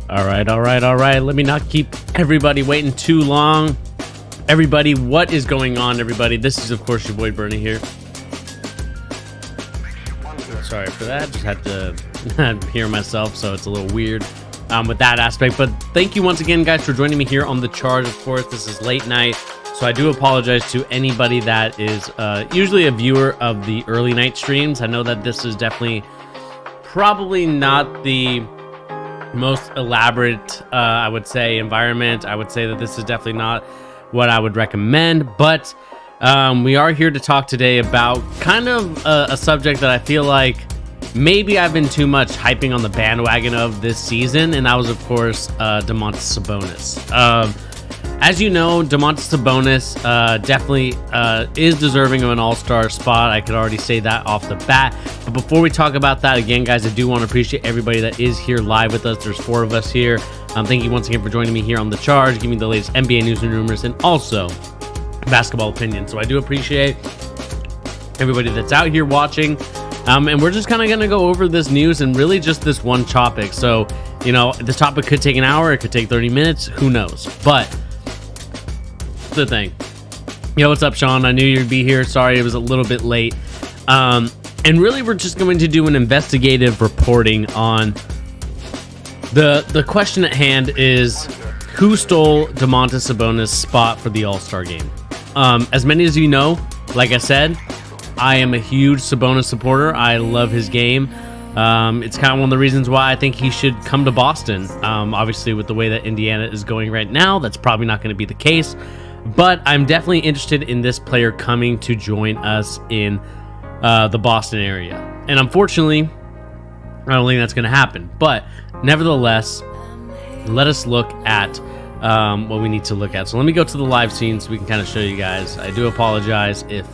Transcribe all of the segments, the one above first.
All right. Let me not keep everybody waiting too long. Everybody, what is going on, everybody? This is, of course, your boy Bernie here. Sorry for that. Just had to hear myself, so it's a little weird with that aspect. But thank you once again, guys, for joining me here on The Charge. Of course, this is late night, so I do apologize to anybody that is usually a viewer of the early night streams. I know that this is definitely probably not the most elaborate, I would say, environment. I would say that this is definitely not what I would recommend, but we are here to talk today about kind of a subject that I feel like maybe I've been too much hyping on the bandwagon of this season, and that was, of course, Domantas Sabonis. As you know, Domantas Sabonis definitely is deserving of an all-star spot. I could already say that off the bat. But before we talk about that, again, guys, I do want to appreciate everybody that is here live with us. There's 4 of us here. Thank you once again for joining me here on The Charge, giving me the latest NBA news and rumors, and also basketball opinions. So I do appreciate everybody that's out here watching. And we're just kind of going to go over this news and really just this one topic. So, you know, this topic could take an hour. It could take 30 minutes. Who knows? But the thing. Yo, what's up, Sean? I knew you'd be here. Sorry, it was a little bit late. And really, we're just going to do an investigative reporting on the question at hand is who stole Domantas Sabonis' spot for the All-Star game. As many as you know, like I said, I am a huge Sabonis supporter. I love his game. It's kind of one of the reasons why I think he should come to Boston. Obviously, with the way that Indiana is going right now, that's probably not going to be the case. But I'm definitely interested in this player coming to join us in the Boston area. And unfortunately, I don't think that's going to happen. But nevertheless, let us look at what we need to look at. So let me go to the live scene so we can kind of show you guys. I do apologize if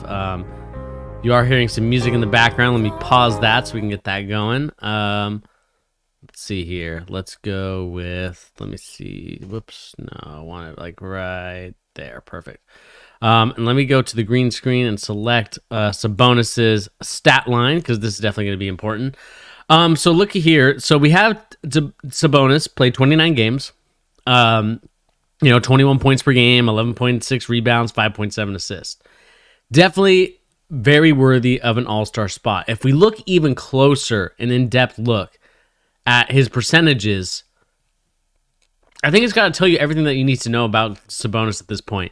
you are hearing some music in the background. Let me pause that so we can get that going. Let's see here. Let's go with, let me see. Whoops. No, I want it like right there. Perfect. And let me go to the green screen and select Sabonis's stat line, because this is definitely going to be important. So looky here. So we have Sabonis played 29 games. 21 points per game, 11.6 rebounds, 5.7 assists. Definitely very worthy of an all-star spot. If we look even closer, an in-depth look at his percentages, I think it's got to tell you everything that you need to know about Sabonis at this point.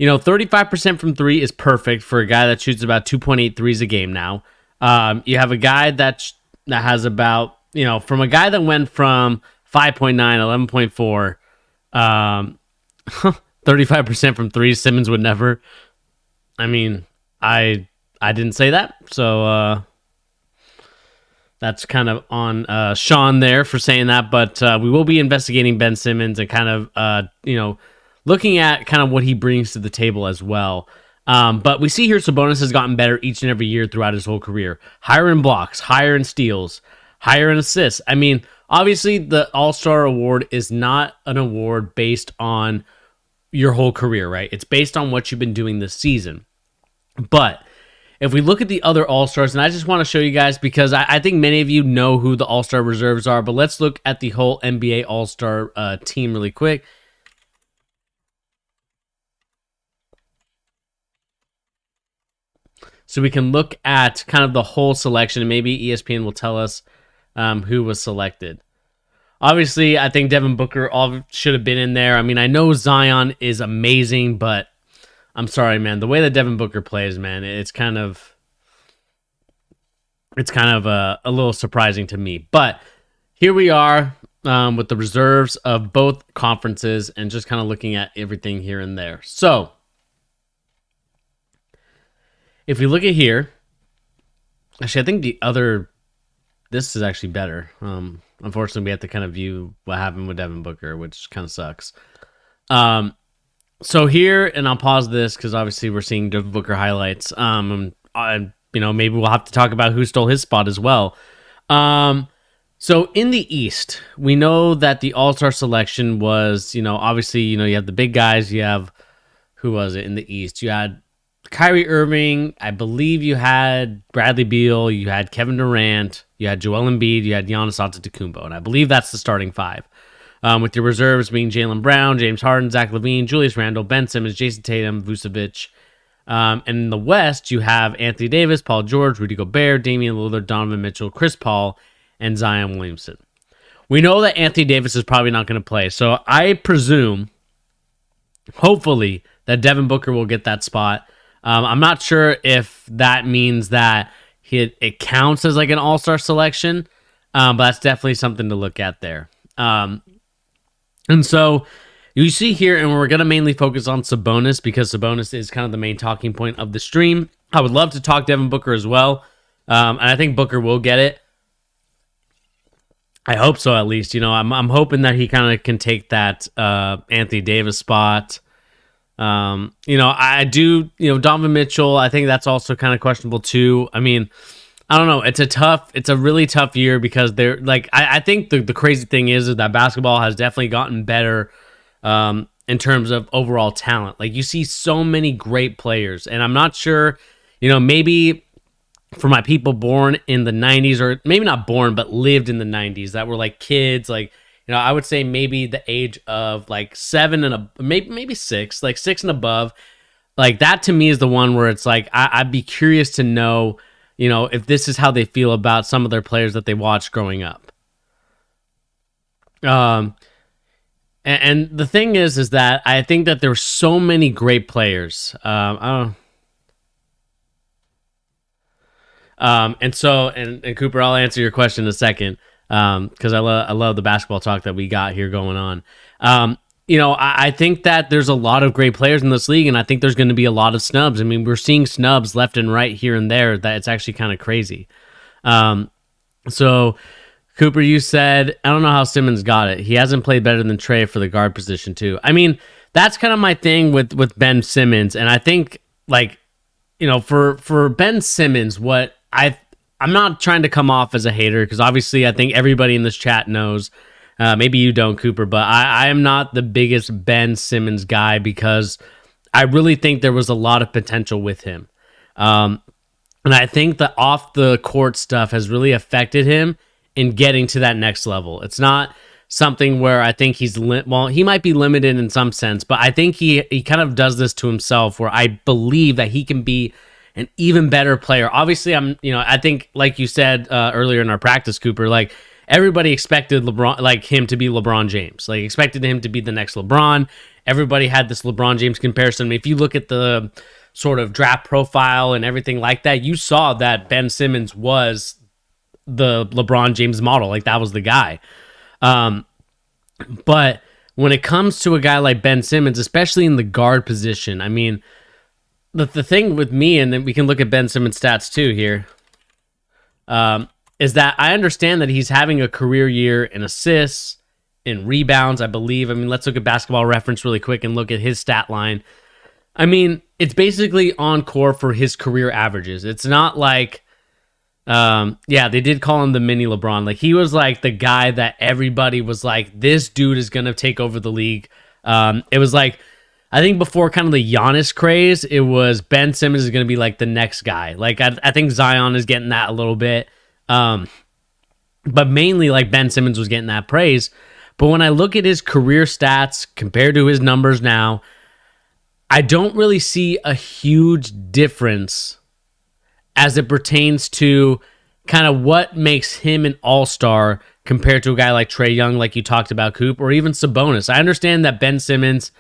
35% from 3 is perfect for a guy that shoots about 2.8 threes a game now. You have a guy that has about, from a guy that went from 5.9, 11.4, 35% from 3. Simmons would never. I mean, I didn't say that, so that's kind of on Sean there for saying that. But we will be investigating Ben Simmons and kind of, looking at kind of what he brings to the table as well. But we see here Sabonis has gotten better each and every year throughout his whole career. Higher in blocks, higher in steals, higher in assists. I mean, obviously the All-Star Award is not an award based on your whole career, right? It's based on what you've been doing this season. But if we look at the other All-Stars, and I just want to show you guys because I think many of you know who the All-Star reserves are, but let's look at the whole NBA All-Star team really quick. So we can look at kind of the whole selection, and maybe ESPN will tell us who was selected. Obviously, I think Devin Booker should have been in there. I mean, I know Zion is amazing, but I'm sorry, man. The way that Devin Booker plays, man, it's kind of a little surprising to me. But here we are with the reserves of both conferences and just kind of looking at everything here and there. So if we look at here, actually, I think this is actually better. Unfortunately, we have to kind of view what happened with Devin Booker, which kind of sucks. So here, and I'll pause this because obviously we're seeing Devin Booker highlights. Maybe we'll have to talk about who stole his spot as well. So in the East, we know that the All-Star selection was, obviously, you have the big guys. You have, who was it in the East? You had Kyrie Irving, I believe you had Bradley Beal, you had Kevin Durant, you had Joel Embiid, you had Giannis Antetokounmpo, and I believe that's the starting five. With your reserves being Jaylen Brown, James Harden, Zach LaVine, Julius Randle, Ben Simmons, Jason Tatum, Vucevic. And in the West, you have Anthony Davis, Paul George, Rudy Gobert, Damian Lillard, Donovan Mitchell, Chris Paul, and Zion Williamson. We know that Anthony Davis is probably not going to play, so I presume, hopefully, that Devin Booker will get that spot. I'm not sure if that means that it counts as like an all-star selection, but that's definitely something to look at there. And so you see here, and we're going to mainly focus on Sabonis because Sabonis is kind of the main talking point of the stream. I would love to talk Devin Booker as well, and I think Booker will get it. I hope so, at least. I'm hoping that he kind of can take that Anthony Davis spot. I do, Donovan Mitchell, I think that's also kind of questionable too. I mean, I don't know. It's a really tough year because they're like, I think the crazy thing is that basketball has definitely gotten better in terms of overall talent. Like you see so many great players, and I'm not sure, maybe for my people born in the 90s, or maybe not born, but lived in the 90s that were like kids, like, I would say maybe the age of like 7 and maybe 6, like 6 and above. Like that to me is the one where it's like, I'd be curious to know, if this is how they feel about some of their players that they watched growing up. And the thing is that I think that there's so many great players. And Cooper, I'll answer your question in a second. Because I love the basketball talk that we got here going on. I think that there's a lot of great players in this league, and I think there's going to be a lot of snubs. I mean, we're seeing snubs left and right here and there that it's actually kind of crazy. So, Cooper, you said, I don't know how Simmons got it. He hasn't played better than Trey for the guard position, too. I mean, that's kind of my thing with Ben Simmons, and I think, like, for Ben Simmons, I'm not trying to come off as a hater because obviously I think everybody in this chat knows. Maybe you don't, Cooper, but I am not the biggest Ben Simmons guy because I really think there was a lot of potential with him. And I think the off the court stuff has really affected him in getting to that next level. It's not something where I think he might be limited in some sense, but I think he kind of does this to himself where I believe that he can be an even better player. Obviously, I think, like you said earlier in our practice, Cooper, like everybody expected LeBron, like him to be LeBron James, like expected him to be the next LeBron. Everybody had this LeBron James comparison. I mean, if you look at the sort of draft profile and everything like that, you saw that Ben Simmons was the LeBron James model. Like that was the guy. But when it comes to a guy like Ben Simmons, especially in the guard position, I mean, the thing with me, and then we can look at Ben Simmons' stats too here, is that I understand that he's having a career year in assists, in rebounds, I believe. I mean, let's look at Basketball Reference really quick and look at his stat line. I mean, it's basically on core for his career averages. It's not like, they did call him the mini LeBron. Like he was like the guy that everybody was like, this dude is going to take over the league. It was like, I think before kind of the Giannis craze, it was Ben Simmons is going to be like the next guy. Like I think Zion is getting that a little bit. But mainly like Ben Simmons was getting that praise. But when I look at his career stats compared to his numbers now, I don't really see a huge difference as it pertains to kind of what makes him an all-star compared to a guy like Trae Young, like you talked about, Coop, or even Sabonis. I understand that Ben Simmons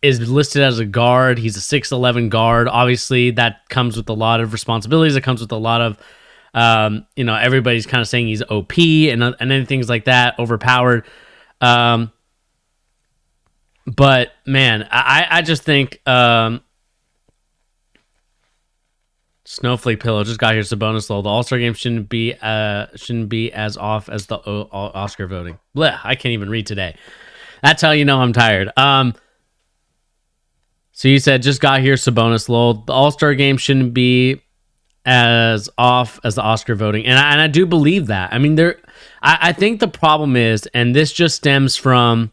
is listed as a guard. He's a 6'11 guard. Obviously, that comes with a lot of responsibilities. It comes with a lot of, everybody's kind of saying he's OP and things like that, overpowered. But man, I just think Snowflake Pillow just got here. Sabonis lol. The All-Star game shouldn't be as off as the Oscar voting. Blech, I can't even read today. That's how you know I'm tired. So you said just got here, Sabonis lol. The All-Star game shouldn't be as off as the Oscar voting, and I do believe that. I mean, I think the problem is, and this just stems from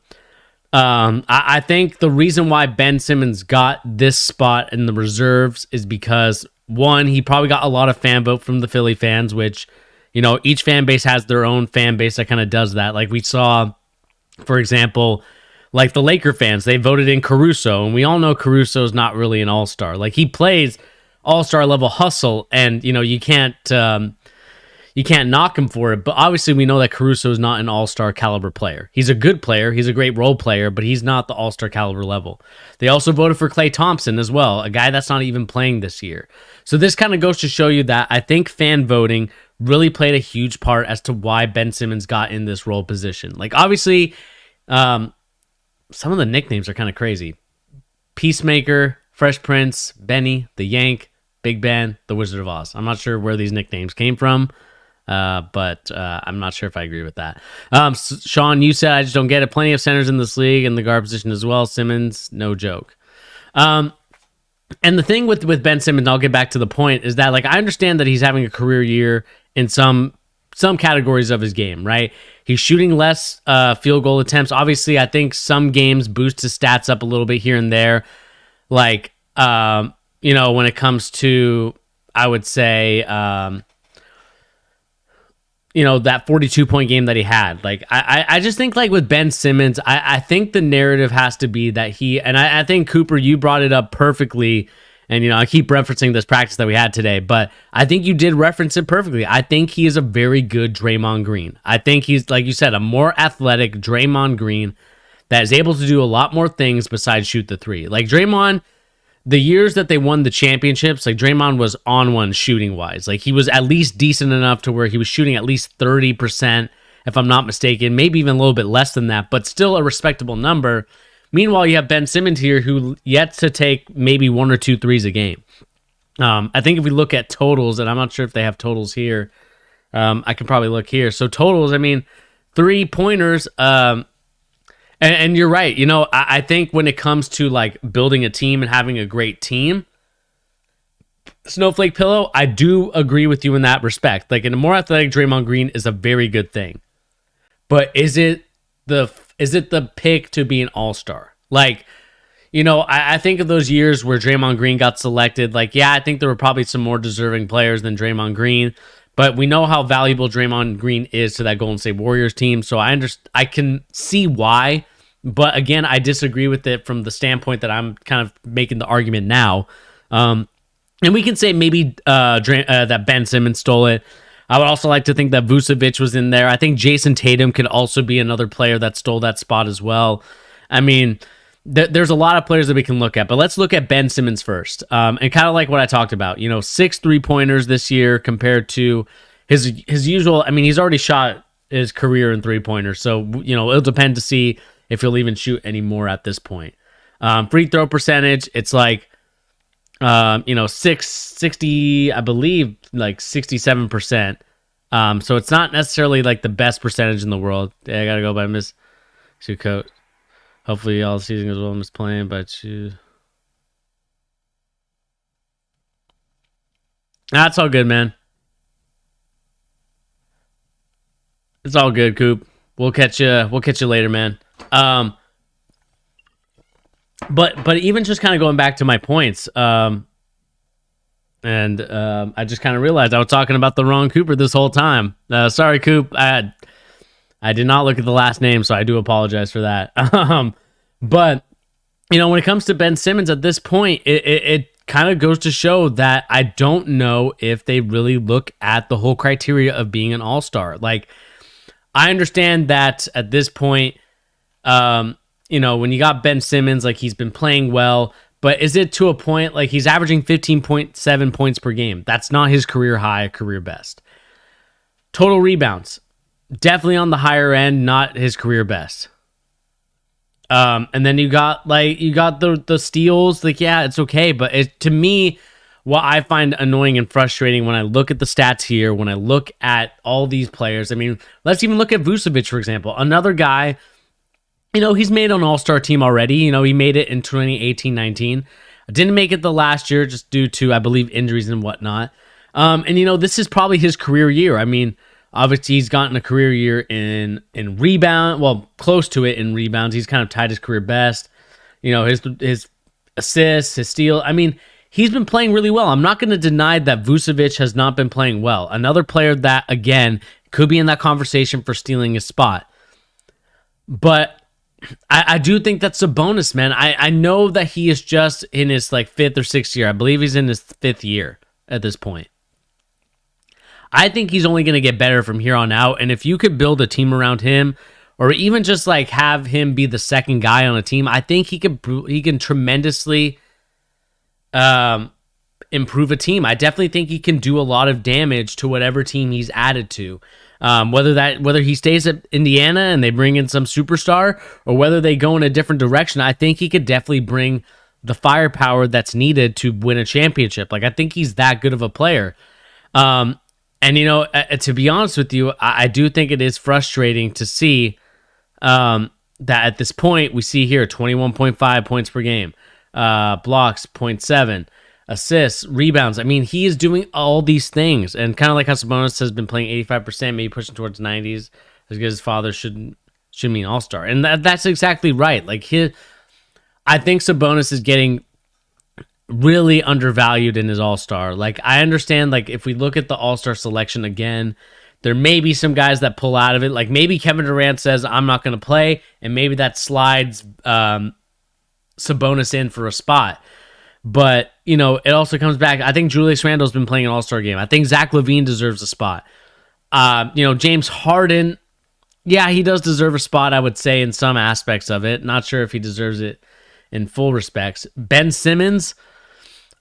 I think the reason why Ben Simmons got this spot in the reserves is because, one, he probably got a lot of fan vote from the Philly fans, which, each fan base has their own fan base that kind of does that. Like we saw, for example, like the Laker fans, they voted in Caruso, and we all know Caruso is not really an all-star. Like he plays all-star level hustle, and you can't knock him for it, but obviously we know that Caruso is not an all-star caliber player. He's a good player. He's a great role player, but he's not the all-star caliber level. They also voted for Klay Thompson as well, a guy that's not even playing this year. So this kind of goes to show you that I think fan voting really played a huge part as to why Ben Simmons got in this role position. Like obviously, some of the nicknames are kind of crazy. Peacemaker, Fresh Prince, Benny, the Yank, Big Ben, the Wizard of Oz. I'm not sure where these nicknames came from. But I'm not sure if I agree with that. Sean, you said I just don't get it. Plenty of centers in this league and the guard position as well. Simmons, no joke. And the thing with Ben Simmons, I'll get back to the point, is that like I understand that he's having a career year in some categories of his game, right? He's shooting less field goal attempts. Obviously, I think some games boost his stats up a little bit here and there. Like when it comes to, I would say, that 42-point game that he had. Like, I just think, like, with Ben Simmons, I think the narrative has to be that I think, Cooper, you brought it up perfectly, and, I keep referencing this practice that we had today, but I think you did reference it perfectly. I think he is a very good Draymond Green. I think he's, like you said, a more athletic Draymond Green that is able to do a lot more things besides shoot the three. Like, Draymond, the years that they won the championships, like Draymond was on one shooting wise. Like he was at least decent enough to where he was shooting at least 30%, if I'm not mistaken, maybe even a little bit less than that, but still a respectable number. Meanwhile, you have Ben Simmons here who yet to take maybe 1 or 2 threes a game. I think if we look at totals, and I'm not sure if they have totals here, I can probably look here. So totals, I mean, 3-pointers, and you're right. I think when it comes to like building a team and having a great team, Snowflake Pillow, I do agree with you in that respect. Like, in a more athletic Draymond Green is a very good thing. But is it the pick to be an all-star? Like, I think of those years where Draymond Green got selected. Like, yeah, I think there were probably some more deserving players than Draymond Green. But we know how valuable Draymond Green is to that Golden State Warriors team. So I can see why. But again, I disagree with it from the standpoint that I'm kind of making the argument now. And we can say maybe that Ben Simmons stole it. I would also like to think that Vucevic was in there. I think Jason Tatum could also be another player that stole that spot as well. I mean, there's a lot of players that we can look at, but let's look at Ben Simmons first. And kind of like what I talked about, 6 3-pointers this year compared to his usual. I mean, he's already shot his career in 3-pointers, so it'll depend to see if he'll even shoot any more at this point. Free throw percentage, it's like 60, I believe, like 67%. So it's not necessarily like the best percentage in the world. Yeah, I gotta go by Miss Sukkot. Hopefully all season as well. Miss playing, but that's all good, man. It's all good, Coop. We'll catch you later, man. But even just kind of going back to my points, I just kind of realized I was talking about the wrong Cooper this whole time. Sorry, Coop. I did not look at the last name, so I do apologize for that. But when it comes to Ben Simmons at this point, it kind of goes to show that I don't know if they really look at the whole criteria of being an all-star. Like, I understand that at this point, when you got Ben Simmons, like, he's been playing well, but is it to a point, like, he's averaging 15.7 points per game? That's not his career high, career best. Total rebounds, definitely on the higher end, not his career best. And then you got the steals, like, yeah, it's okay, but to me, what I find annoying and frustrating when I look at the stats here, when I look at all these players, I mean, let's even look at Vucevic, for example, another guy. He's made an all-star team already. He made it in 2018-19. Didn't make it the last year just due to, I believe, injuries and whatnot. And this is probably his career year. I mean, Obviously, he's gotten a career year in rebound, well, close to it in rebounds. He's kind of tied his career best. His assists, his steal. I mean, he's been playing really well. I'm not going to deny that Vucevic has not been playing well. Another player that, again, could be in that conversation for stealing his spot. But I do think that's Sabonis, man. I know that he is just in his fifth or sixth year. I believe he's in his fifth year at this point. I think he's only going to get better from here on out. And if you could build a team around him, or even just have him be the second guy on a team, I think he can tremendously improve a team. I definitely think he can do a lot of damage to whatever team he's added to. Whether he stays at Indiana and they bring in some superstar, or whether they go in a different direction, I think he could definitely bring the firepower that's needed to win a championship. I think he's that good of a player. And, to be honest with you, I do think it is frustrating to see that at this point, we see here 21.5 points per game, blocks, 0.7, assists, rebounds. I mean, he is doing all these things. And kind of like how Sabonis has been playing 85%, maybe pushing towards 90s, as good as his father should mean all-star. And that's exactly right. I think Sabonis is getting really undervalued in his all-star. I understand, if we look at the all-star selection again, there may be some guys that pull out of it. Maybe Kevin Durant says, I'm not going to play, and maybe that slides Sabonis in for a spot. But, it also comes back. I think Julius Randle's been playing an all-star game. I think Zach LaVine deserves a spot. James Harden, yeah, he does deserve a spot, I would say, in some aspects of it. Not sure if he deserves it in full respects. Ben Simmons,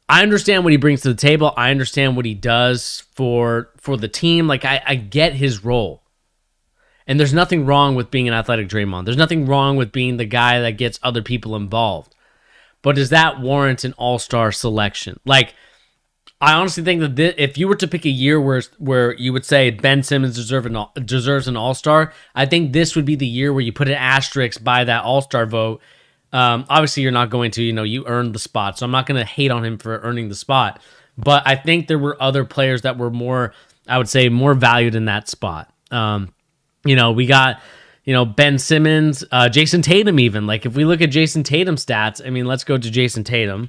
I understand what he brings to the table. I understand what he does for the team. I get his role. And there's nothing wrong with being an athletic Draymond. There's nothing wrong with being the guy that gets other people involved. But does that warrant an all-star selection? I honestly think that if you were to pick a year where you would say Ben Simmons deserves an all-star, I think this would be the year where you put an asterisk by that all-star vote. Obviously, you're not going to, you earned the spot. So I'm not going to hate on him for earning the spot. But I think there were other players that were more, I would say, more valued in that spot. We got, Ben Simmons, Jason Tatum even. If we look at Jason Tatum's stats, I mean, let's go to Jason Tatum.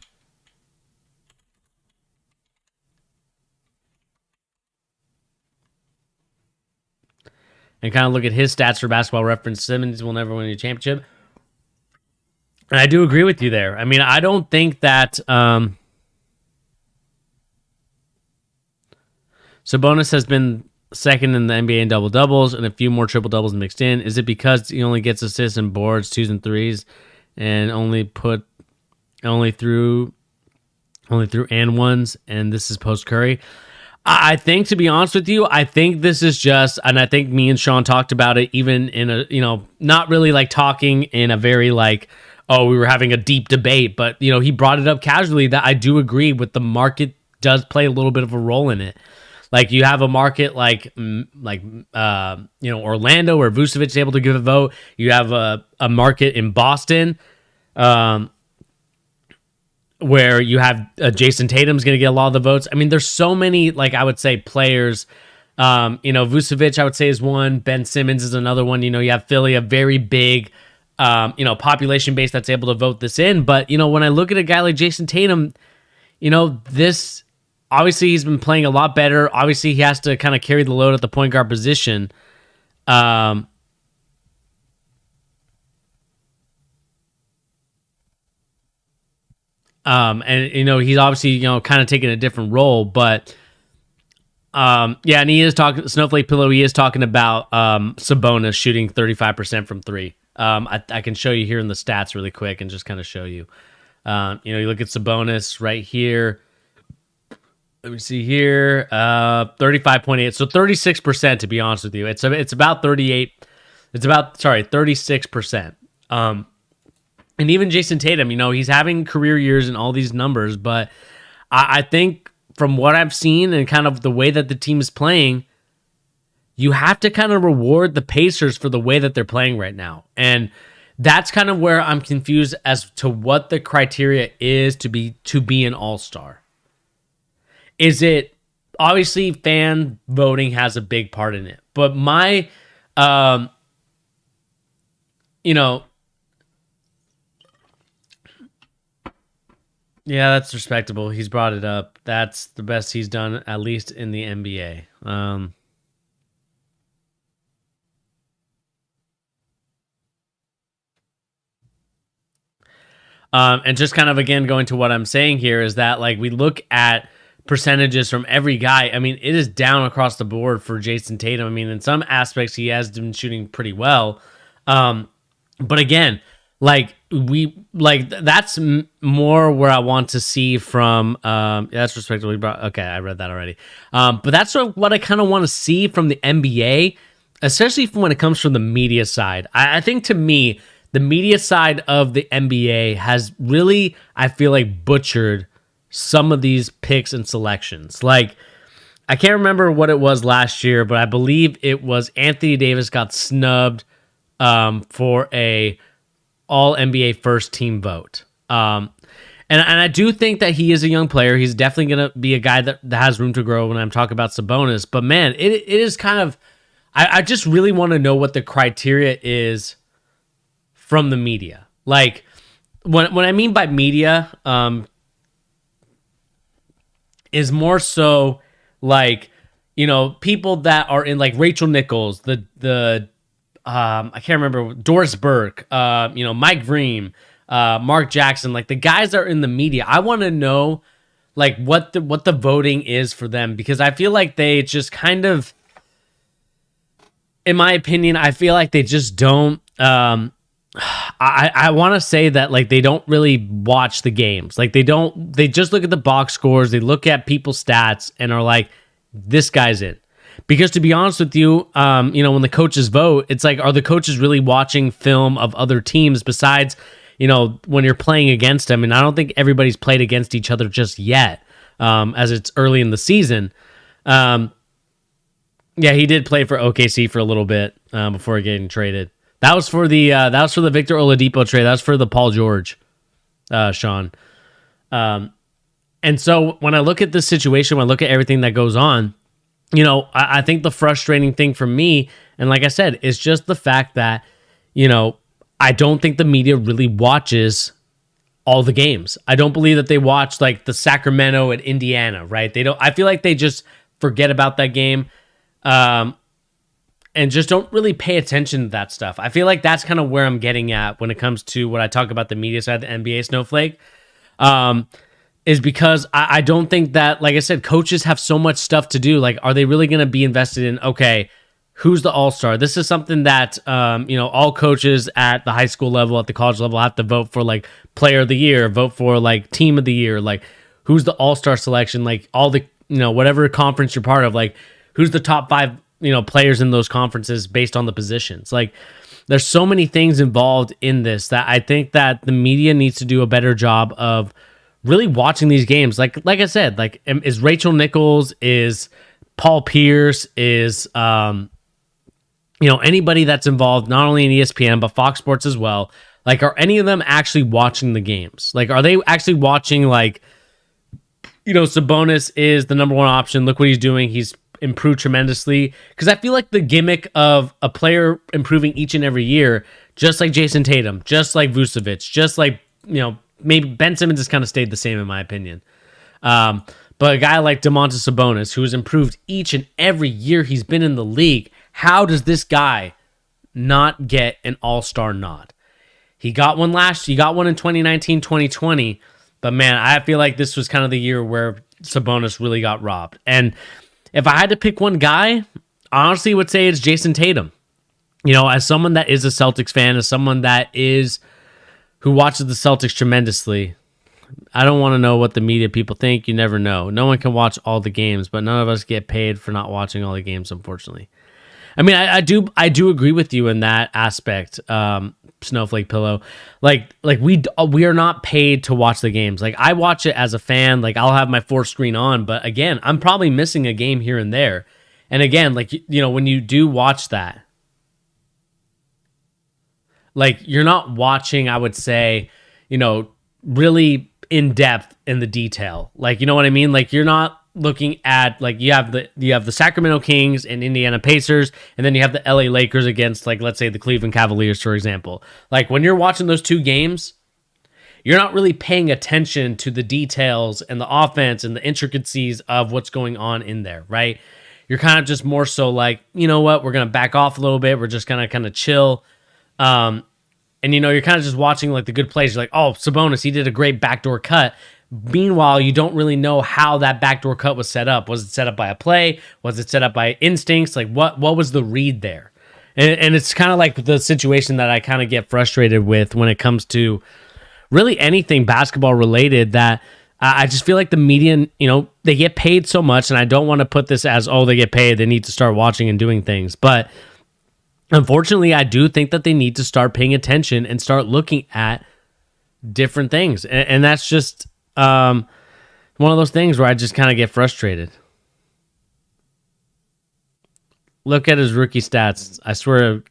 And kind of look at his stats for Basketball Reference. Simmons will never win a championship. And I do agree with you there. I mean, I don't think that Sabonis has been second in the NBA in double-doubles and a few more triple-doubles mixed in. Is it because he only gets assists and boards, 2s and 3s, and only through and ones, and this is post-Curry? I think, to be honest with you, I think this is just, and I think me and Sean talked about it even in a, not really talking in a very we were having a deep debate, but, he brought it up casually that I do agree with the market does play a little bit of a role in it. You have a market Orlando where Vucevic is able to give a vote. You have a market in Boston where you have Jason Tatum's going to get a lot of the votes. I mean, there's so many, I would say, players. Vucevic, I would say, is one. Ben Simmons is another one. You have Philly, a very big, population base that's able to vote this in. But, when I look at a guy like Jason Tatum, this... Obviously, he's been playing a lot better. Obviously, he has to kind of carry the load at the point guard position. And, he's obviously, kind of taking a different role. But, and he is talking, Snowflake Pillow, he is talking about Sabonis shooting 35% from three. I can show you here in the stats really quick and just kind of show you. You look at Sabonis right here. Let me see here, 35.8. So 36%, to be honest with you. It's about 38. It's about, 36%. And even Jason Tatum, he's having career years in all these numbers, but I think from what I've seen and kind of the way that the team is playing, you have to kind of reward the Pacers for the way that they're playing right now. And that's kind of where I'm confused as to what the criteria is to be an all-star. Is it, obviously fan voting has a big part in it. But my, um, you know, yeah, that's respectable. He's brought it up. That's the best he's done, at least in the NBA. And just kind of again going to what I'm saying here is that like we look at percentages from every guy. I mean, it is down across the board for Jason Tatum. I mean, in some aspects, he has been shooting pretty well. But again, like that's more where I want to see from. That's respectively brought. Okay, I read that already. But that's sort of what I kind of want to see from the NBA, especially when it comes from the media side. I think to me, the media side of the NBA has really, I feel like, butchered some of these picks and selections. Like, I can't remember what it was last year, but I believe it was Anthony Davis got snubbed for a all NBA first team vote. And I do think that he is a young player. He's definitely going to be a guy that has room to grow when I'm talking about Sabonis. But man, it is kind of, I just really want to know what the criteria is from the media. Like when I mean by media, is more so like, you know, people that are in like Rachel Nichols, the I can't remember, Doris Burke, you know, Mike Vreem, Mark Jackson, like the guys that are in the media. I want to know like what the voting is for them, because I feel like they just kind of, in my opinion, I feel like they just don't I want to say that like they don't really watch the games. Like they just look at the box scores, they look at people's stats and are like, this guy's in. Because to be honest with you, you know, when the coaches vote, it's like, are the coaches really watching film of other teams besides, you know, when you're playing against them? And I don't think everybody's played against each other just yet, as it's early in the season. Yeah, he did play for OKC for a little bit before getting traded. That was for the Victor Oladipo trade. That was for the Paul George, Sean. And so when I look at this situation, when I look at everything that goes on, you know, I think the frustrating thing for me, and like I said, is just the fact that, you know, I don't think the media really watches all the games. I don't believe that they watch like the Sacramento and Indiana, right? They don't. I feel like they just forget about that game. And just don't really pay attention to that stuff. I feel like that's kind of where I'm getting at when it comes to what I talk about the media side, the NBA snowflake, is because I don't think that, like I said, coaches have so much stuff to do. Like, are they really going to be invested in, okay, who's the all-star? This is something that, you know, all coaches at the high school level, at the college level have to vote for, like, player of the year, vote for, like, team of the year, like, who's the all-star selection, like, all the, you know, whatever conference you're part of, like, who's the top 5, you know, players in those conferences based on the positions. Like, there's so many things involved in this that I think that the media needs to do a better job of really watching these games. Like I said, like, is Rachel Nichols, is Paul Pierce, is, you know, anybody that's involved, not only in ESPN, but Fox Sports as well. Like, are any of them actually watching the games? Like, are they actually watching, like, you know, Sabonis is the number one option. Look what he's doing. He's improved tremendously. Because I feel like the gimmick of a player improving each and every year, just like Jason Tatum, just like Vucevic, just like, you know, maybe Ben Simmons has kind of stayed the same in my opinion. But a guy like Domantas Sabonis, who has improved each and every year he's been in the league, how does this guy not get an all-star nod? He got one he got one in 2019, 2020. But man, I feel like this was kind of the year where Sabonis really got robbed. And if I had to pick one guy, I honestly would say it's Jason Tatum. You know, as someone that is a Celtics fan, as someone that is who watches the Celtics tremendously, I don't want to know what the media people think. You never know. No one can watch all the games, but none of us get paid for not watching all the games, unfortunately. I mean, I do agree with you in that aspect, Snowflake Pillow. Like we are not paid to watch the games. Like, I watch it as a fan. Like, I'll have my 4th screen on, but again, I'm probably missing a game here and there. And again, like, you know, when you do watch that, like, you're not watching, I would say, you know, really in depth in the detail. Like, you know what I mean? Like, you're not looking at like you have the Sacramento Kings and Indiana Pacers, and then you have the LA Lakers against, like, let's say the Cleveland Cavaliers, for example. Like when you're watching those two games, you're not really paying attention to the details and the offense and the intricacies of what's going on in there, right? You're kind of just more so like, you know what, we're gonna back off a little bit. We're just gonna kind of chill. And you're kind of just watching like the good plays. You're like, oh, Sabonis, he did a great backdoor cut. Meanwhile, you don't really know how that backdoor cut was set up. Was it set up by a play? Was it set up by instincts? Like what was the read there? And it's kind of like the situation that I kind of get frustrated with when it comes to really anything basketball related, that I just feel like the media, they get paid so much, and I don't want to put this as, oh, they get paid, they need to start watching and doing things. But unfortunately, I do think that they need to start paying attention and start looking at different things. And that's just one of those things where I just kind of get frustrated. Look at his rookie stats. I swear,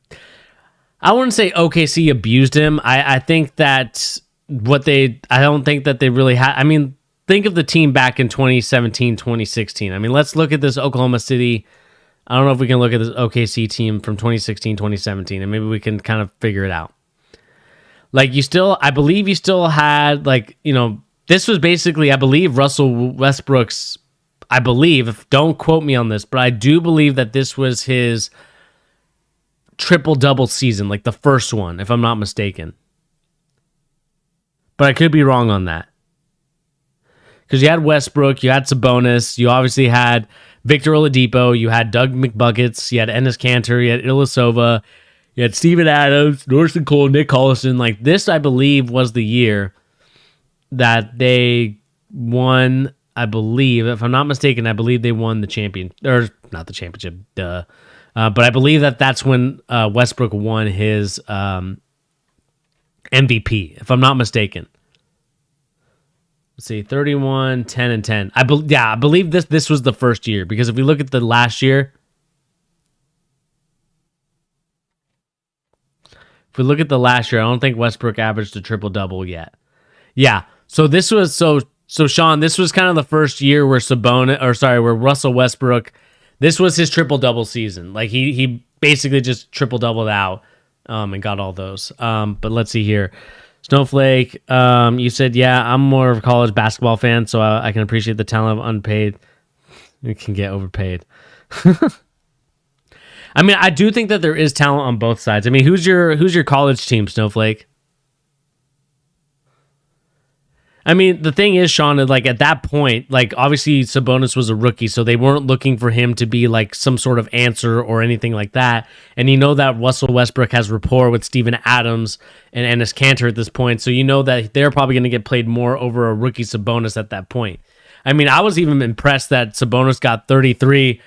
I wouldn't say OKC abused him. I think that I don't think that they really had. I mean, think of the team back in 2017, 2016. I mean, let's look at this Oklahoma City. I don't know if we can look at this OKC team from 2016, 2017, and maybe we can kind of figure it out. Like I believe you still had this was basically, I believe, Russell Westbrook's, don't quote me on this, but I do believe that this was his triple-double season, like the first one, if I'm not mistaken. But I could be wrong on that. Because you had Westbrook, you had Sabonis, you obviously had Victor Oladipo, you had Doug McBuckets, you had Enes Kanter, you had Ilyasova, you had Steven Adams, Norton Cole, Nick Collison. Like this, I believe, was the year that they won. I believe, if I'm not mistaken, I believe they won the champion, or not the championship, duh. But I believe that that's when Westbrook won his MVP, if I'm not mistaken. Let's see, 31, 10, and 10. I believe this was the first year, because if we look at the last year, I don't think Westbrook averaged a triple-double yet. Yeah, so this was, so Sean, this was kind of the first year where where Russell Westbrook, this was his triple-double season. Like he basically just triple-doubled out and got all those. But let's see here. Snowflake, you said, yeah, I'm more of a college basketball fan, so I can appreciate the talent of unpaid. You can get overpaid. I mean, I do think that there is talent on both sides. I mean, who's your college team, Snowflake? I mean, the thing is, Sean, like at that point, like obviously Sabonis was a rookie, so they weren't looking for him to be like some sort of answer or anything like that. And you know that Russell Westbrook has rapport with Steven Adams and Enes Kanter at this point, so you know that they're probably going to get played more over a rookie Sabonis at that point. I mean, I was even impressed that Sabonis got 33.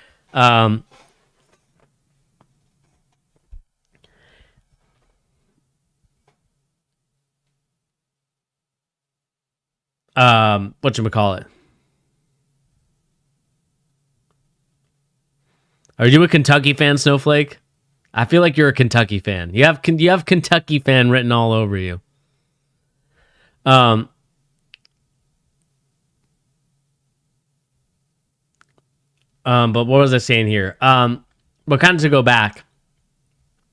Whatchamacallit? Are you a Kentucky fan, Snowflake? I feel like you're a Kentucky fan. You have Kentucky fan written all over you. But what was I saying here? But kind of to go back,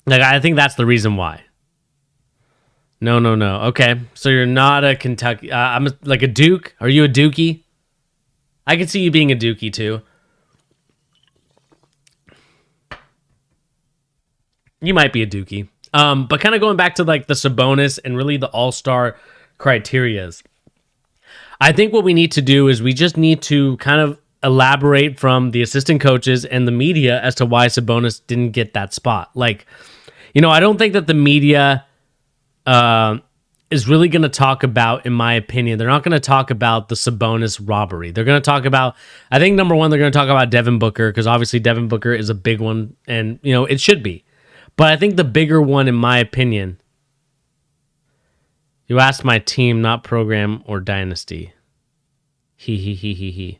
like I think that's the reason why. No. Okay, so you're not a Kentucky. I'm like a Duke. Are you a Dookie? I could see you being a Dookie too. You might be a Dookie. But kind of going back to like the Sabonis and really the All-Star criterias. I think what we need to do is we just need to kind of elaborate from the assistant coaches and the media as to why Sabonis didn't get that spot. Like, I don't think that the media is really going to talk about, in my opinion, they're not going to talk about the Sabonis robbery. They're going to talk about, I think number one, they're going to talk about Devin Booker, because obviously Devin Booker is a big one, and, it should be. But I think the bigger one, in my opinion, you asked my team, not program or dynasty. He.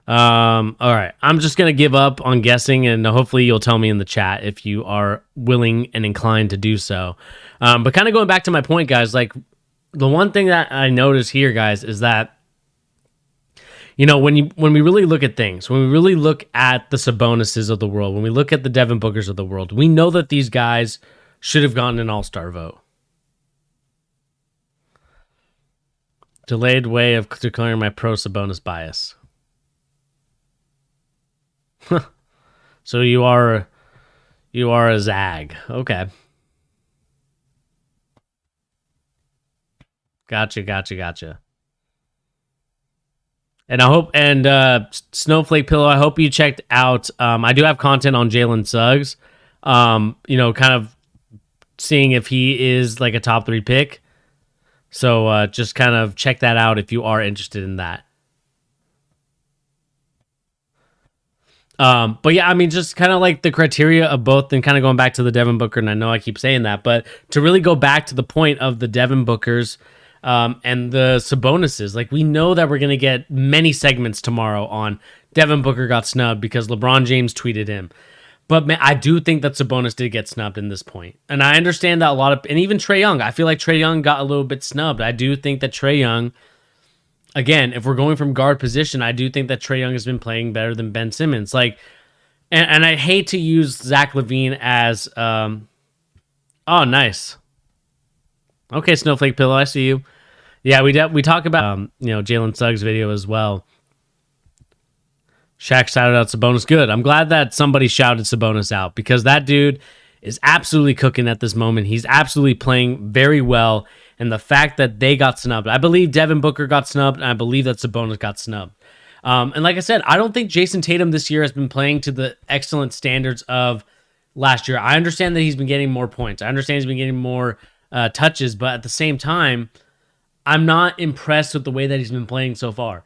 All right. I'm just gonna give up on guessing, and hopefully you'll tell me in the chat if you are willing and inclined to do so. But kind of going back to my point, guys, like the one thing that I notice here, guys, is that when we really look at things, when we really look at the Sabonises of the world, when we look at the Devin Bookers of the world, we know that these guys should have gotten an All-Star vote. Delayed way of declaring my pro Sabonis bias. So you are a Zag. Okay. Gotcha. And I hope, Snowflake Pillow, I hope you checked out. I do have content on Jalen Suggs. Kind of seeing if he is like a top 3 pick. So just kind of check that out if you are interested in that. But yeah, I mean, just kind of like the criteria of both, and kind of going back to the Devin Booker, and I know I keep saying that, but to really go back to the point of the Devin Bookers and the Sabonises, like we know that we're going to get many segments tomorrow on Devin Booker got snubbed because LeBron James tweeted him. But man, I do think that Sabonis did get snubbed in this point. And I understand that and even Trae Young, I feel like Trae Young got a little bit snubbed. I do think that Trae Young, again, if we're going from guard position, I do think that Trae Young has been playing better than Ben Simmons. Like, and I hate to use Zach LaVine as, oh, nice. Okay, Snowflake Pillow, I see you. Yeah, we talk about Jalen Suggs' video as well. Shaq shouted out Sabonis. Good. I'm glad that somebody shouted Sabonis out because that dude is absolutely cooking at this moment. He's absolutely playing very well. And the fact that they got snubbed, I believe Devin Booker got snubbed, and I believe that Sabonis got snubbed. And like I said, I don't think Jason Tatum this year has been playing to the excellent standards of last year. I understand that he's been getting more points. I understand he's been getting more touches, but at the same time, I'm not impressed with the way that he's been playing so far.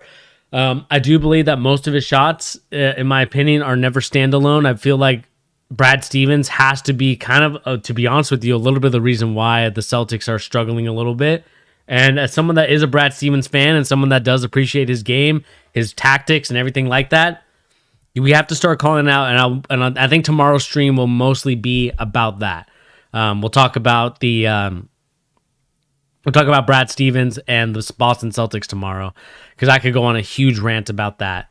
I do believe that most of his shots, in my opinion, are never standalone. I feel like Brad Stevens has to be kind of, to be honest with you, a little bit of the reason why the Celtics are struggling a little bit. And as someone that is a Brad Stevens fan and someone that does appreciate his game, his tactics, and everything like that, we have to start calling out. And I think tomorrow's stream will mostly be about that. We'll talk about Brad Stevens and the Boston Celtics tomorrow, because I could go on a huge rant about that.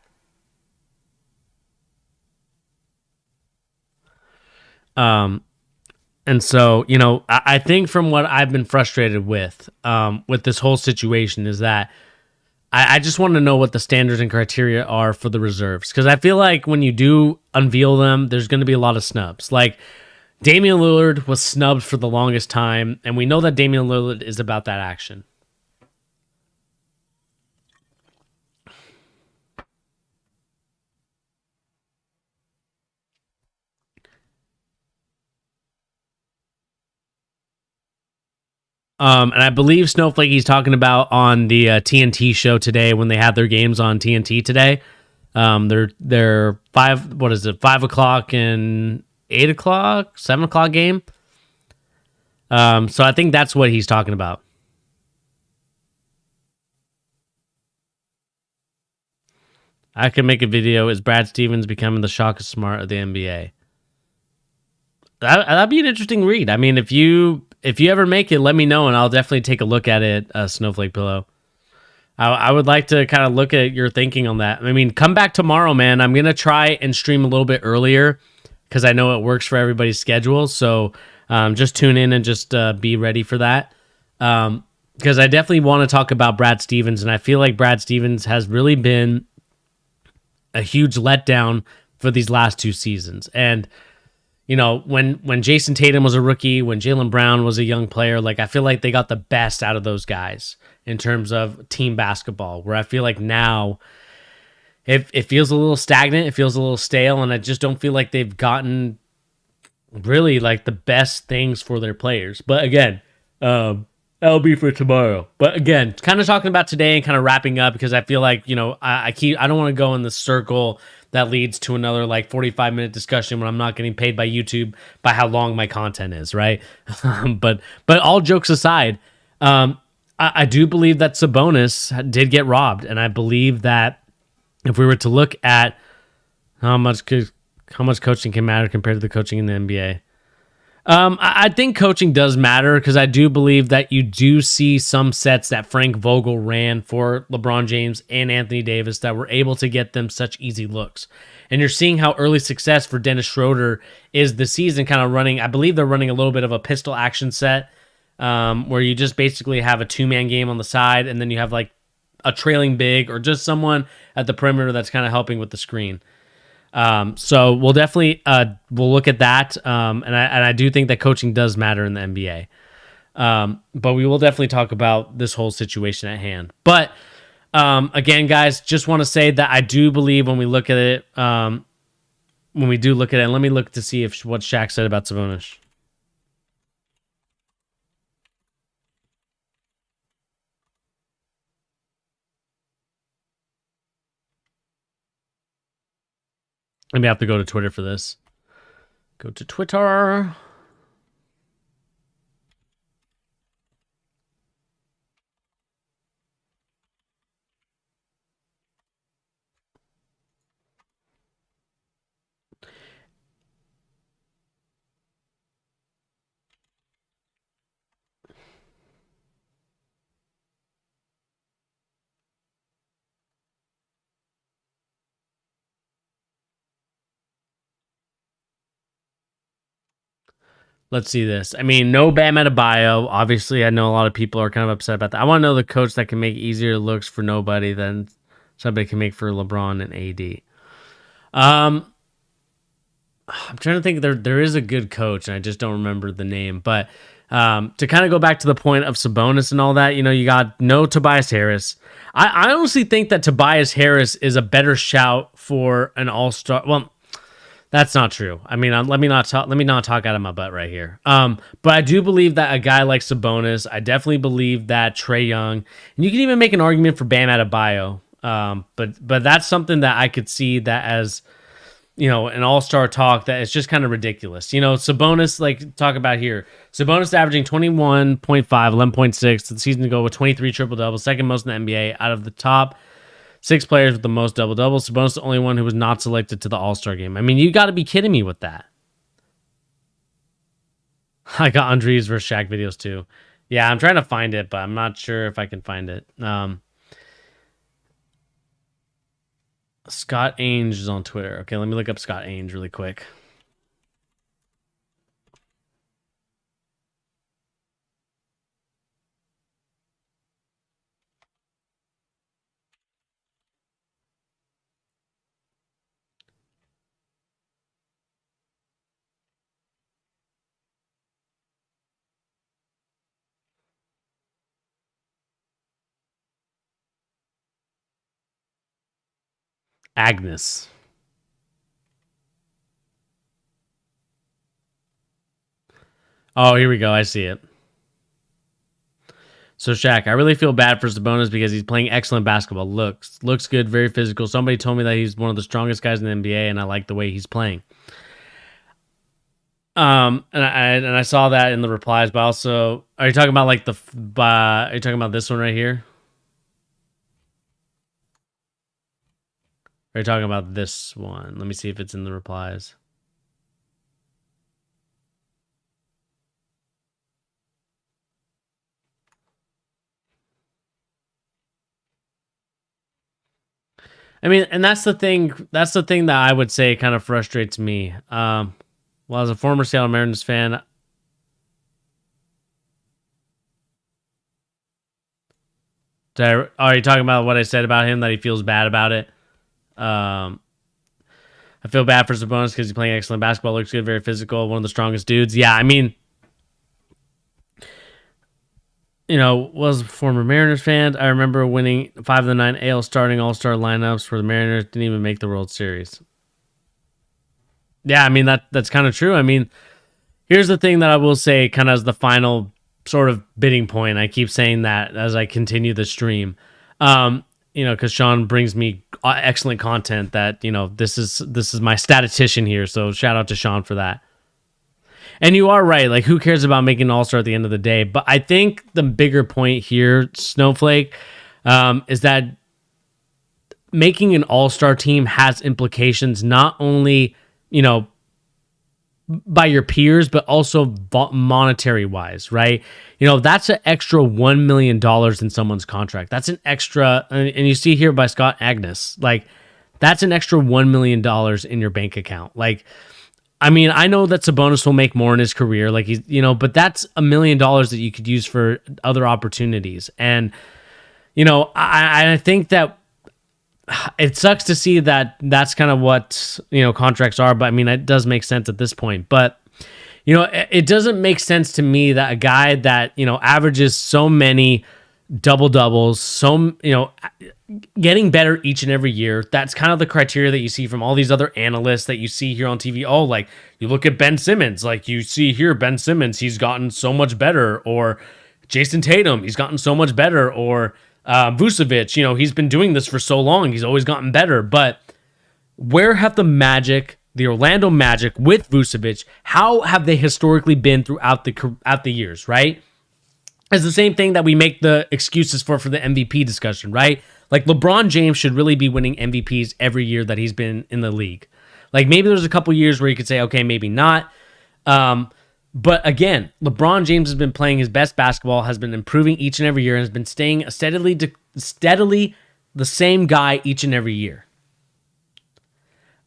And so, I think from what I've been frustrated with this whole situation is that I just want to know what the standards and criteria are for the reserves. Because I feel like when you do unveil them, there's going to be a lot of snubs. Like, Damian Lillard was snubbed for the longest time, and we know that Damian Lillard is about that action. And I believe Snowflake he's talking about on the TNT show today when they had their games on TNT today. They're 5:00 and 8:00, 7:00 game. So I think that's what he's talking about. I could make a video. Is Brad Stevens becoming the shock of smart of the NBA? That'd be an interesting read. I mean, if you ever make it, let me know, and I'll definitely take a look at it, Snowflake Pillow. I would like to kind of look at your thinking on that. I mean, come back tomorrow, man. I'm going to try and stream a little bit earlier because I know it works for everybody's schedule. So just tune in and just be ready for that. Because I definitely want to talk about Brad Stevens, and I feel like Brad Stevens has really been a huge letdown for these last 2 seasons. And when Jason Tatum was a rookie, when Jaylen Brown was a young player, like I feel like they got the best out of those guys in terms of team basketball, where I feel like now it feels a little stagnant, it feels a little stale, and I just don't feel like they've gotten really like the best things for their players. But again, that'll be for tomorrow. But again, kind of talking about today and kind of wrapping up, because I feel like, I don't want to go in the circle that leads to another like 45-minute discussion when I'm not getting paid by YouTube by how long my content is, right? But all jokes aside, I do believe that Sabonis did get robbed, and I believe that if we were to look at how much coaching can matter compared to the coaching in the NBA. I think coaching does matter because I do believe that you do see some sets that Frank Vogel ran for LeBron James and Anthony Davis that were able to get them such easy looks. And you're seeing how early success for Dennis Schroeder is this season kind of running. I believe they're running a little bit of a pistol action set where you just basically have a two-man game on the side and then you have like a trailing big or just someone at the perimeter that's kind of helping with the screen. So we'll definitely we'll look at that, and I do think that coaching does matter in the NBA. But we will definitely talk about this whole situation at hand. But again, guys, just want to say that I do believe when we look at it, when we do look at it, and let me look to see if what Shaq said about Sabonis. Maybe I have to go to Twitter for this. Go to Twitter. Let's see this. I mean, no Bam Adebayo. Obviously, I know a lot of people are kind of upset about that. I want to know the coach that can make easier looks for nobody than somebody can make for LeBron and AD. I'm trying to think. There is a good coach, and I just don't remember the name. But to kind of go back to the point of Sabonis and all that, you got no Tobias Harris. I honestly think that Tobias Harris is a better shout for an All-Star. Well, that's not true. I mean, let me not talk out of my butt right here. But I do believe that a guy like Sabonis, I definitely believe that Trae Young, and you can even make an argument for Bam Adebayo. But that's something that I could see that as, an all-star talk that is just kind of ridiculous. Sabonis, like talk about here. Sabonis averaging 21.5, 11.6 the season to go with 23 triple-doubles, second most in the NBA out of the top 6 players with the most double-doubles. Sabonis the only one who was not selected to the All-Star game. I mean, you got to be kidding me with that. I got Andres versus Shaq videos too. Yeah, I'm trying to find it, but I'm not sure if I can find it. Scott Ainge is on Twitter. Okay, let me look up Scott Ainge really quick. Agnes. Oh, here we go. I see it. So Shaq, I really feel bad for Sabonis because he's playing excellent basketball. Looks good, very physical. Somebody told me that he's one of the strongest guys in the NBA, and I like the way he's playing. And I saw that in the replies, but also, are you talking about like are you talking about this one right here? Or are you talking about this one? Let me see if it's in the replies. I mean, and that's the thing that I would say kind of frustrates me. Well, as a former Seattle Mariners fan, are you talking about what I said about him, that he feels bad about it? I feel bad for Sabonis because he's playing excellent basketball, looks good, very physical, one of the strongest dudes. Yeah, I mean, was a former Mariners fan. I remember winning 5 of the 9 AL starting All-Star lineups where the Mariners didn't even make the World Series. Yeah, I mean, that's kind of true. I mean, here's the thing that I will say kind of as the final sort of bidding point. I keep saying that as I continue the stream. Because Sean brings me excellent content that, this is my statistician here. So shout out to Sean for that. And you are right. Like, who cares about making an all-star at the end of the day? But I think the bigger point here, Snowflake, is that making an all-star team has implications not only, by your peers, but also monetary wise, right? That's an extra $1 million in someone's contract. That's an extra, and you see here by Scott Agnes, like that's an extra $1 million in your bank account. Like, I mean, I know that Sabonis will make more in his career, like but that's $1 million that you could use for other opportunities. And, I think that it sucks to see that that's kind of what, contracts are, but I mean, it does make sense at this point. But, it doesn't make sense to me that a guy that, averages so many double doubles, getting better each and every year. That's kind of the criteria that you see from all these other analysts that you see here on TV. Oh, like you look at Ben Simmons, like you see here, Ben Simmons, he's gotten so much better, or Jason Tatum, he's gotten so much better, or Vucevic, he's been doing this for so long, he's always gotten better. But where have the Orlando Magic with Vucevic, how have they historically been throughout the years, right? It's the same thing that we make the excuses for the MVP discussion, right? Like LeBron James should really be winning MVPs every year that he's been in the league. Like maybe there's a couple years where you could say, okay, maybe not. But again, LeBron James has been playing his best basketball, has been improving each and every year, and has been staying steadily the same guy each and every year.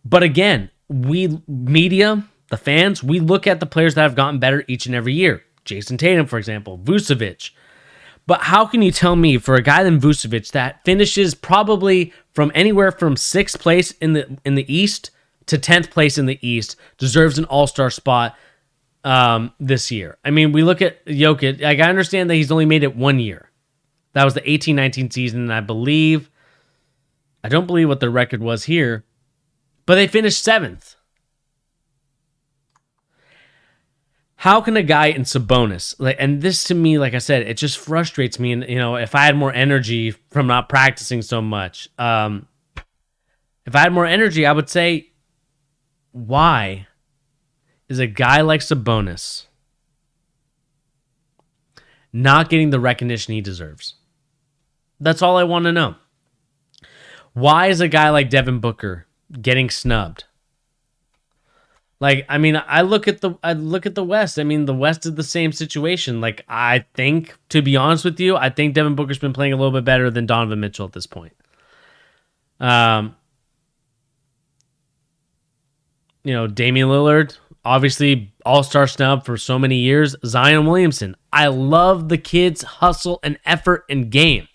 But again, we media, the fans, we look at the players that have gotten better each and every year. Jason Tatum, for example, Vucevic. But how can you tell me for a guy than Vucevic that finishes probably from anywhere from 6th place in the East to 10th place in the East deserves an all-star spot this year? I mean, we look at Jokic. Like, I understand that he's only made it 1 year. That was the 18-19 season, and I don't believe what the record was here, but they finished 7th. How can a guy in Sabonis, and this to me, like I said, it just frustrates me. And, if I had more energy from not practicing so much, if I had more energy, I would say, why is a guy like Sabonis not getting the recognition he deserves? That's all I want to know. Why is a guy like Devin Booker getting snubbed? Like, I mean, I look at the West. I mean, the West is the same situation. Like, I think, to be honest with you, I think Devin Booker's been playing a little bit better than Donovan Mitchell at this point. Damian Lillard, obviously all-star snub for so many years. Zion Williamson, I love the kid's hustle and effort and game.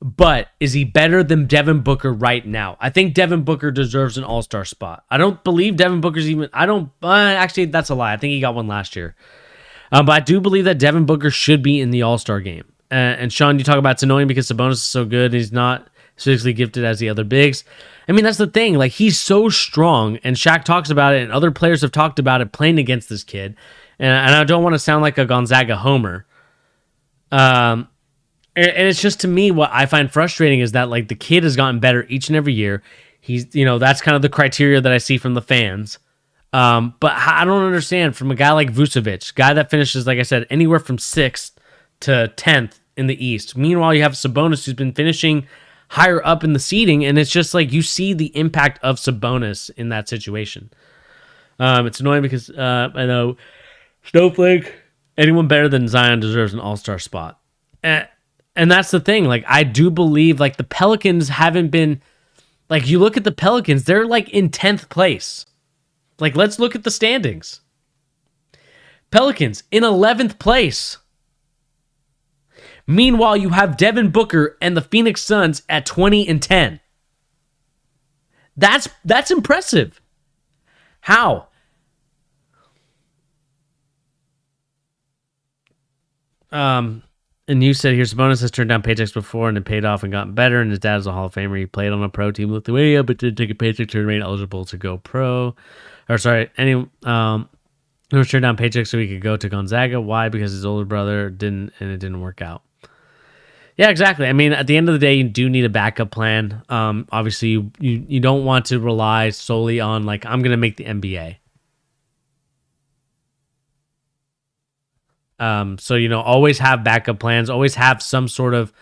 But is he better than Devin Booker right now? I think Devin Booker deserves an all-star spot. I don't believe Devin Booker's even... actually, that's a lie. I think he got one last year. But I do believe that Devin Booker should be in the all-star game. And Sean, you talk about it's annoying because Sabonis is so good. He's not physically gifted as the other bigs. I mean, that's the thing. Like, he's so strong, and Shaq talks about it, and other players have talked about it playing against this kid. And I don't want to sound like a Gonzaga homer. And it's just, to me, what I find frustrating is that, like, the kid has gotten better each and every year. He's, that's kind of the criteria that I see from the fans. But I don't understand from a guy like Vucevic, guy that finishes, like I said, anywhere from 6th to 10th in the East. Meanwhile, you have Sabonis, who's been finishing higher up in the seeding, and it's just like you see the impact of Sabonis in that situation. It's annoying because I know Snowflake, anyone better than Zion deserves an all-star spot. And that's the thing. Like, I do believe, like, the Pelicans haven't been... Like, you look at the Pelicans, they're, like, in 10th place. Like, let's look at the standings. Pelicans in 11th place. Meanwhile, you have Devin Booker and the Phoenix Suns at 20-10. That's impressive. How? And you said here, Sabonis has turned down paychecks before and it paid off and gotten better, and his dad is a Hall of Famer. He played on a pro team in Lithuania, but didn't take a paycheck to remain eligible to go pro. Or sorry, he was turned down paychecks so he could go to Gonzaga. Why? Because his older brother didn't, and it didn't work out. Yeah, exactly. I mean, at the end of the day, you do need a backup plan. Obviously, you don't want to rely solely on, like, I'm going to make the NBA. So, always have backup plans, always have some sort of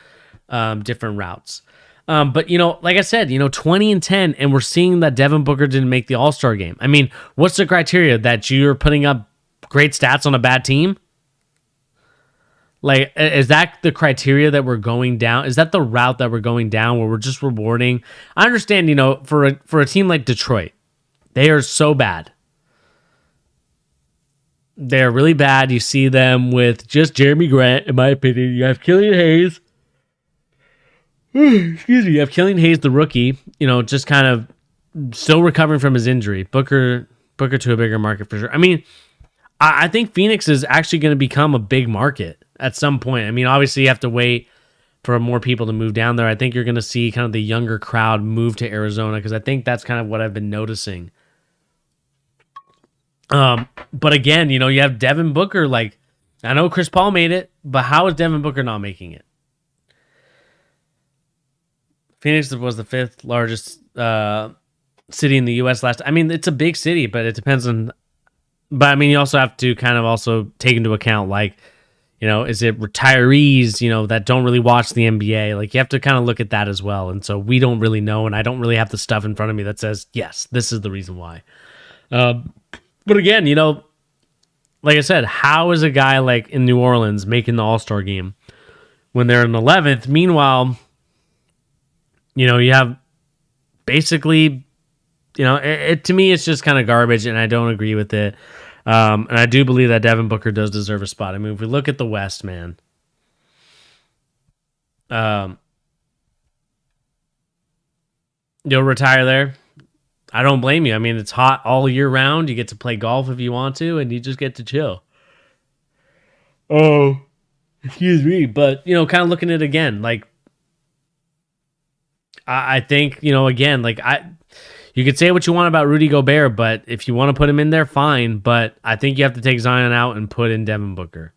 different routes. But, like I said, 20-10, and we're seeing that Devin Booker didn't make the All-Star game. I mean, what's the criteria? That you're putting up great stats on a bad team? Like, is that the criteria that we're going down? Is that the route that we're going down where we're just rewarding? I understand, for a team like Detroit, they are so bad. They're really bad. You see them with just Jeremy Grant, in my opinion. You have Killian Hayes. Excuse me. You have Killian Hayes, the rookie, just kind of still recovering from his injury. Booker to a bigger market for sure. I mean, I think Phoenix is actually going to become a big market at some point. I mean, obviously you have to wait for more people to move down there. I think you're going to see kind of the younger crowd move to Arizona because I think that's kind of what I've been noticing. But again, you have Devin Booker. Like, I know Chris Paul made it, but how is Devin Booker not making it? Phoenix was the 5th largest city in the U.S. last. I mean, it's a big city, but it depends on. But I mean, you also have to kind of also take into account, like, is it retirees, that don't really watch the NBA? Like, you have to kind of look at that as well. And so we don't really know, and I don't really have the stuff in front of me that says, yes, this is the reason why. But again, like I said, how is a guy like in New Orleans making the All-Star game when they're in 11th? Meanwhile, you have basically, to me, it's just kind of garbage, and I don't agree with it. And I do believe that Devin Booker does deserve a spot. I mean, if we look at the West, man, you'll retire there. I don't blame you. I mean, it's hot all year round. You get to play golf if you want to, and you just get to chill. Oh, excuse me. But, kind of looking at it again, like, I think, again, like, you could say what you want about Rudy Gobert, but if you want to put him in there, fine. But I think you have to take Zion out and put in Devin Booker.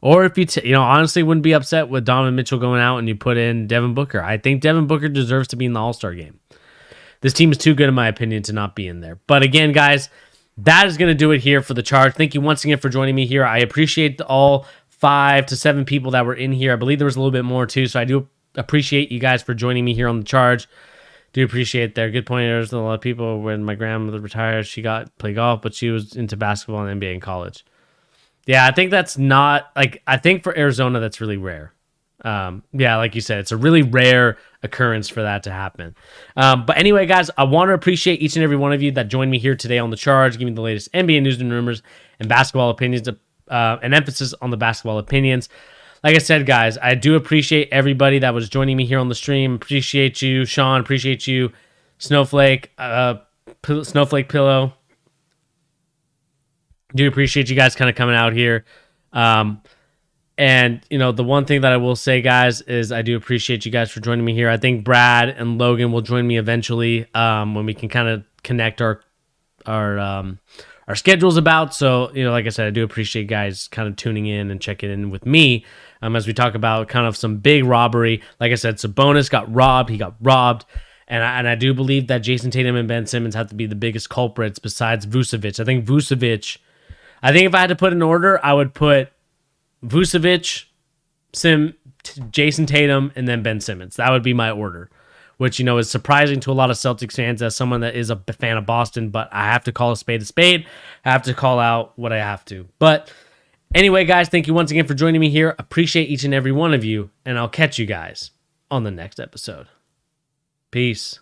Or if you, honestly wouldn't be upset with Donovan Mitchell going out and you put in Devin Booker. I think Devin Booker deserves to be in the All-Star game. This team is too good, in my opinion, to not be in there. But again, guys, that is going to do it here for the Charge. Thank you once again for joining me here. I appreciate all 5 to 7 people that were in here. I believe there was a little bit more too, so I do appreciate you guys for joining me here on the Charge. Do appreciate their good point. There's a lot of people. When my grandmother retired, she got to play golf, but she was into basketball and NBA in college. Yeah, I think that's not, like, I think for Arizona, that's really rare. Yeah, like you said, it's a really rare occurrence for that to happen. But anyway, guys, I want to appreciate each and every one of you that joined me here today on The Charge, giving me the latest NBA news and rumors and basketball opinions, an emphasis on the basketball opinions. Like I said, guys, I do appreciate everybody that was joining me here on the stream. Appreciate you, Sean. Appreciate you, Snowflake, Snowflake Pillow. Do appreciate you guys kind of coming out here. And, the one thing that I will say, guys, is I do appreciate you guys for joining me here. I think Brad and Logan will join me eventually when we can kind of connect our schedules about. So, like I said, I do appreciate you guys kind of tuning in and checking in with me as we talk about kind of some big robbery. Like I said, Sabonis got robbed. He got robbed. And I do believe that Jason Tatum and Ben Simmons have to be the biggest culprits besides Vucevic. I think if I had to put an order, I would put Vucevic, Jason Tatum, and then Ben Simmons. That would be my order, which, is surprising to a lot of Celtics fans as someone that is a fan of Boston, but I have to call a spade a spade. I have to call out what I have to. But anyway, guys, thank you once again for joining me here. Appreciate each and every one of you, and I'll catch you guys on the next episode. Peace.